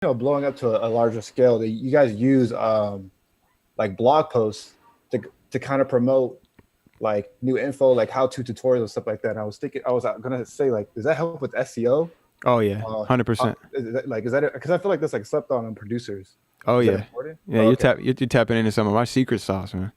blowing up to a larger scale, that you guys use like blog posts to kind of promote like new info, like how-to tutorials and stuff like that. And I was gonna say, like, does that help with SEO? Oh yeah, 100%. Is that because I feel like that's like slept on producers? Oh Is that yeah, important? yeah. Oh, You're okay. you're tapping into some of my secret sauce, man.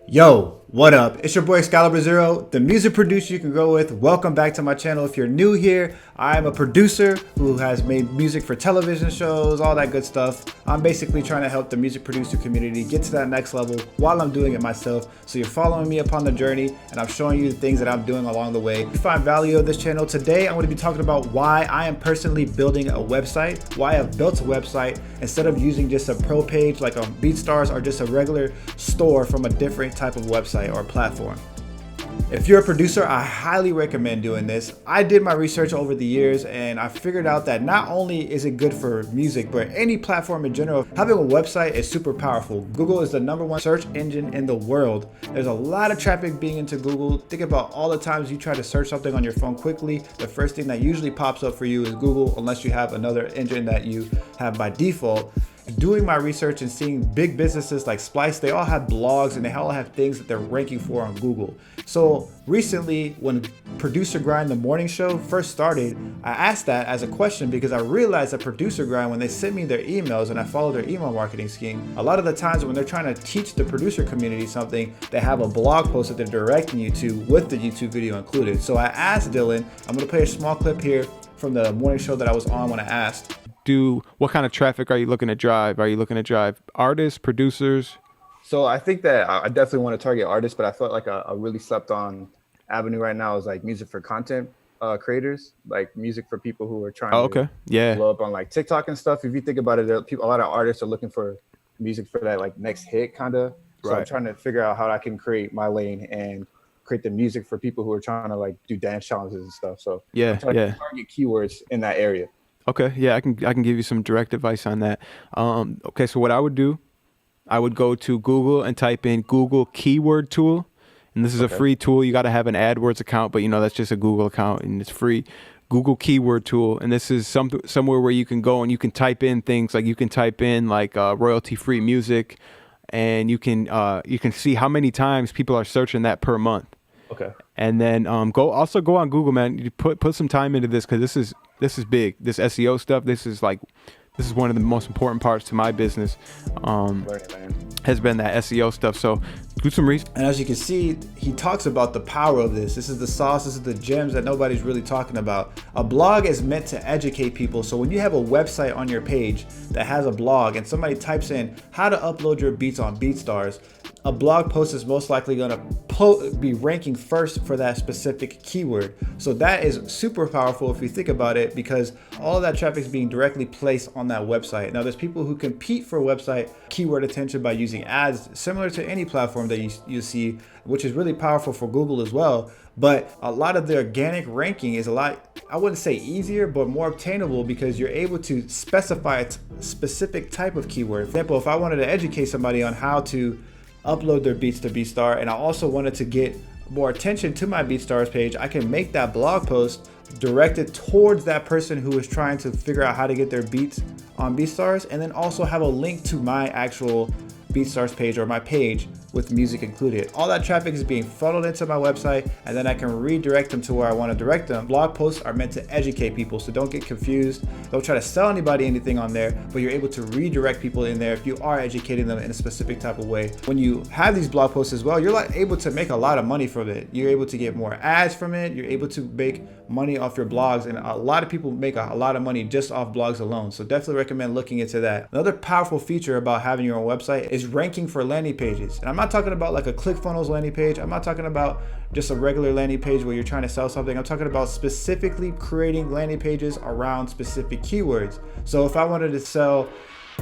Yo, what up? It's your boy XcaliberZero, the music producer you can go with. Welcome back to my channel. If you're new here, I'm a producer who has made music for television shows, all that good stuff. I'm basically trying to help the music producer community get to that next level while I'm doing it myself. So you're following me upon the journey and I'm showing you the things that I'm doing along the way. If you find value of this channel, today I'm going to be talking about why I am personally building a website, why I've built a website instead of using just a pro page like on BeatStars or just a regular store from a different type of website or platform. If you're a producer, I highly recommend doing this. I did my research over the years and I figured out that not only is it good for music, but any platform in general, having a website is super powerful. Google is the #1 search engine in the world. There's a lot of traffic being into Google. Think about all the times you try to search something on your phone quickly. The first thing that usually pops up for you is Google, unless you have another engine that you have by default. Doing my research and seeing big businesses like Splice, they all have blogs and they all have things that they're ranking for on Google. So recently, when Producer Grind, the morning show, first started, I asked that as a question because I realized that Producer Grind, when they sent me their emails and I follow their email marketing scheme, a lot of the times when they're trying to teach the producer community something, they have a blog post that they're directing you to with the YouTube video included. So I asked Dylan, I'm gonna play a small clip here from the morning show that I was on when I asked. What kind of traffic are you looking to drive? Are you looking to drive artists, producers? So I think that I definitely want to target artists, but I felt like a really slept on avenue right now is like music for content creators, like music for people who are trying Oh, to okay. Yeah. blow up on like TikTok and stuff. If you think about it, a lot of artists are looking for music for that like next hit kind of. So I'm Right. trying to figure out how I can create my lane and create the music for people who are trying to like do dance challenges and stuff. So I'm Yeah. trying to Yeah. target keywords in that area. Okay. Yeah. I can give you some direct advice on that. Okay. So what I would do, I would go to Google and type in Google Keyword Tool. And this is a Okay. free tool. You got to have an AdWords account, but that's just a Google account and it's free. Google Keyword Tool. And this is somewhere where you can go and you can type in things like you can type in like royalty-free music, and you can see how many times people are searching that per month. Okay. And then go on Google, man. You put some time into this because this is big. This SEO stuff. This is one of the most important parts to my business. Learning, man. Has been that SEO stuff. So do some research. And as you can see, he talks about the power of this. This is the sauce, this is the gems that nobody's really talking about. A blog is meant to educate people. So when you have a website on your page that has a blog and somebody types in how to upload your beats on BeatStars, a blog post is most likely going to be ranking first for that specific keyword. So that is super powerful if you think about it, because all of that traffic is being directly placed on that website. Now there's people who compete for website keyword attention by using ads, similar to any platform that you see, which is really powerful for Google as well. But a lot of the organic ranking is a lot, I wouldn't say easier, but more obtainable because you're able to specify a specific type of keyword. For example, if I wanted to educate somebody on how to upload their beats to BeatStar, and I also wanted to get more attention to my BeatStars page, I can make that blog post directed towards that person who is trying to figure out how to get their beats on BeatStars, and then also have a link to my actual BeatStars page or my page with music included. All that traffic is being funneled into my website, and then I can redirect them to where I want to direct them. Blog posts are meant to educate people, so don't get confused. Don't try to sell anybody anything on there, but you're able to redirect people in there if you are educating them in a specific type of way. When you have these blog posts as well, you're like able to make a lot of money from it. You're able to get more ads from it. You're able to make money off your blogs, and a lot of people make a lot of money just off blogs alone. So definitely recommend looking into that. Another powerful feature about having your own website is ranking for landing pages. And I'm not talking about like a ClickFunnels landing page. I'm not talking about just a regular landing page where you're trying to sell something. I'm talking about specifically creating landing pages around specific keywords. So if I wanted to sell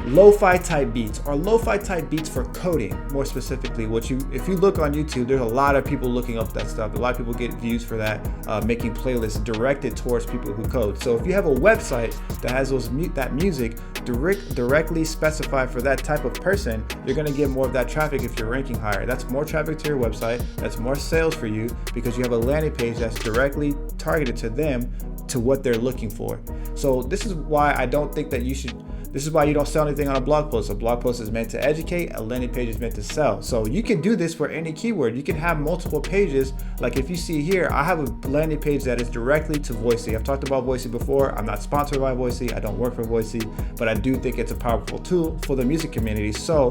lo-fi type beats or lo-fi type beats for coding, more specifically, if you look on YouTube, there's a lot of people looking up that stuff. A lot of people get views for that, making playlists directed towards people who code. So if you have a website that has that music, directly specified for that type of person, you're going to get more of that traffic if you're ranking higher. That's more traffic to your website. That's more sales for you because you have a landing page that's directly targeted to them, to what they're looking for. So this is why I don't think that you should. This is why you don't sell anything on a blog post. A blog post is meant to educate, a landing page is meant to sell. So you can do this for any keyword. You can have multiple pages. Like if you see here, I have a landing page that is directly to Voicey. I've talked about Voicey before. I'm not sponsored by Voicey. I don't work for Voicey, but I do think it's a powerful tool for the music community. So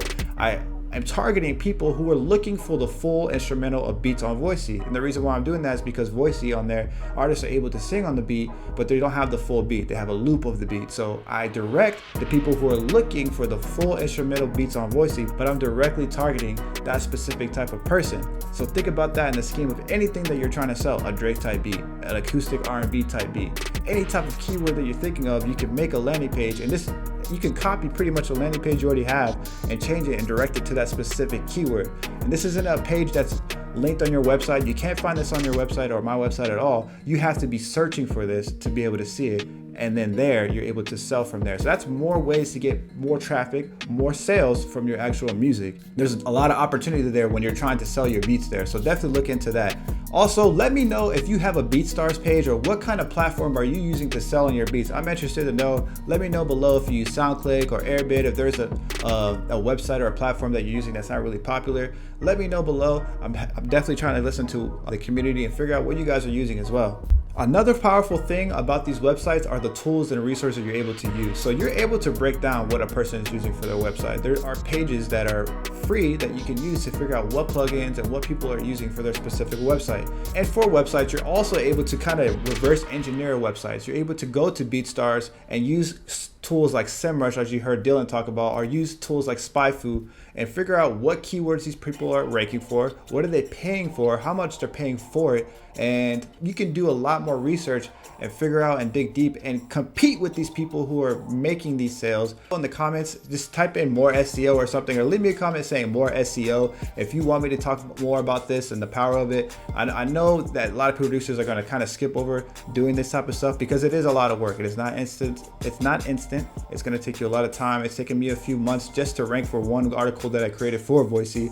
I'm targeting people who are looking for the full instrumental of beats on Voicey. And the reason why I'm doing that is because Voicey on there, artists are able to sing on the beat, but they don't have the full beat. They have a loop of the beat. So I direct the people who are looking for the full instrumental beats on Voicey, but I'm directly targeting that specific type of person. So think about that in the scheme of anything that you're trying to sell, a Drake type beat, an acoustic R&B type beat, any type of keyword that you're thinking of, you can make a landing page, and this, you can copy pretty much a landing page you already have and change it and direct it to that specific keyword. And this isn't a page that's linked on your website. You can't find this on your website or my website at all. You have to be searching for this to be able to see it. And then there, you're able to sell from there. So that's more ways to get more traffic, more sales from your actual music. There's a lot of opportunity there when you're trying to sell your beats there. So definitely look into that. Also, let me know if you have a BeatStars page or what kind of platform are you using to sell on your beats. I'm interested to know. Let me know below if you use SoundClick or Airbit, if there's a website or a platform that you're using that's not really popular. Let me know below. I'm definitely trying to listen to the community and figure out what you guys are using as well. Another powerful thing about these websites are the tools and resources you're able to use. So you're able to break down what a person is using for their website. There are pages that are free that you can use to figure out what plugins and what people are using for their specific website. And for websites, you're also able to kind of reverse engineer websites. You're able to go to BeatStars and use tools like SEMrush, as you heard Dylan talk about, or use tools like SpyFu and figure out what keywords these people are ranking for, what are they paying for, how much they're paying for it, and you can do a lot more research and figure out and dig deep and compete with these people who are making these sales. In the comments, just type in more SEO or something, or leave me a comment saying more SEO if you want me to talk more about this and the power of it. I know that a lot of producers are going to kind of skip over doing this type of stuff because it is a lot of work. It is not instant. It's not instant. It's going to take you a lot of time. It's taken me a few months just to rank for one article that I created for Voicey,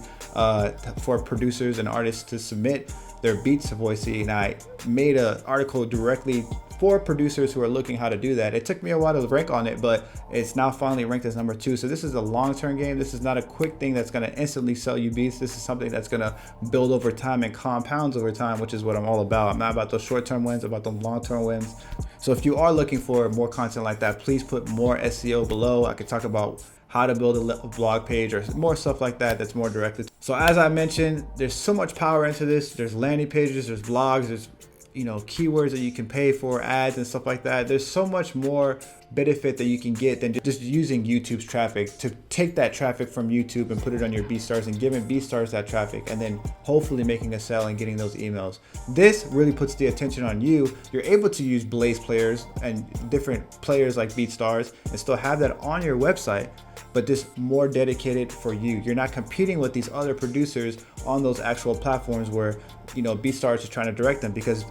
for producers and artists to submit their beats to Voicey, and I made an article directly for producers who are looking how to do that. It took me a while to rank on it, but it's now finally ranked as number 2. So this is a long-term game. This is not a quick thing that's going to instantly sell you beats. This is something that's going to build over time and compounds over time, which is what I'm all about. I'm not about those short-term wins, I'm about the long-term wins. So if you are looking for more content like that, please put more SEO below. I could talk about how to build a blog page or more stuff like that that's more directed. So as I mentioned, there's so much power into this. There's landing pages, there's blogs, there's keywords that you can pay for, ads and stuff like that. There's so much more benefit that you can get than just using YouTube's traffic, to take that traffic from YouTube and put it on your BeatStars and giving BeatStars that traffic and then hopefully making a sale and getting those emails. This really puts the attention on you. You're able to use Blaze players and different players like BeatStars and still have that on your website, but just more dedicated for you. You're not competing with these other producers on those actual platforms where BeatStars is trying to direct them, because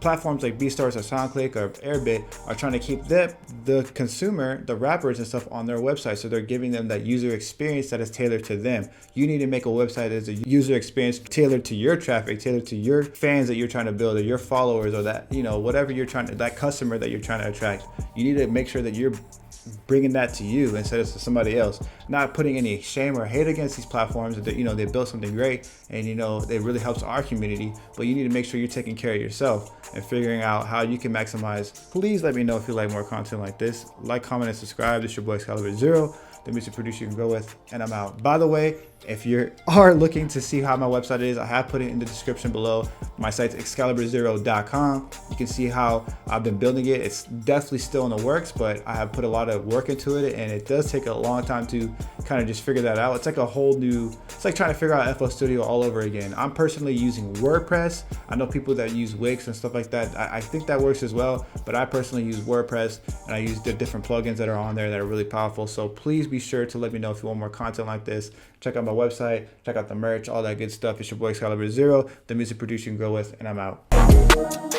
platforms like BeatStars or SoundClick or Airbit are trying to keep the consumer, the rappers and stuff on their website. So they're giving them that user experience that is tailored to them. You need to make a website that is a user experience tailored to your traffic, tailored to your fans that you're trying to build, or your followers, or that, whatever you're trying to, that customer that you're trying to attract. You need to make sure that you're bringing that to you instead of to somebody else. Not putting any shame or hate against these platforms. That they built something great, and it really helps our community, but you need to make sure you're taking care of yourself and figuring out how you can maximize. Please let me know if you like more content like this. Like, comment, and subscribe. This is your boy XcaliberZero, the music producer you can go with, and I'm out. By the way, if you are looking to see how my website is, I have put it in the description below. My site's XcaliberZero.com. You can see how I've been building it. It's definitely still in the works, but I have put a lot of work into it, and it does take a long time to kind of just figure that out. It's like it's like trying to figure out FL Studio all over again. I'm personally using WordPress. I know people that use Wix and stuff like that. I think that works as well, but I personally use WordPress, and I use the different plugins that are on there that are really powerful. So please be sure to let me know if you want more content like this. Check out my website, check out the merch, all that good stuff. It's your boy XcaliberZero, the music producer you can go with, and I'm out.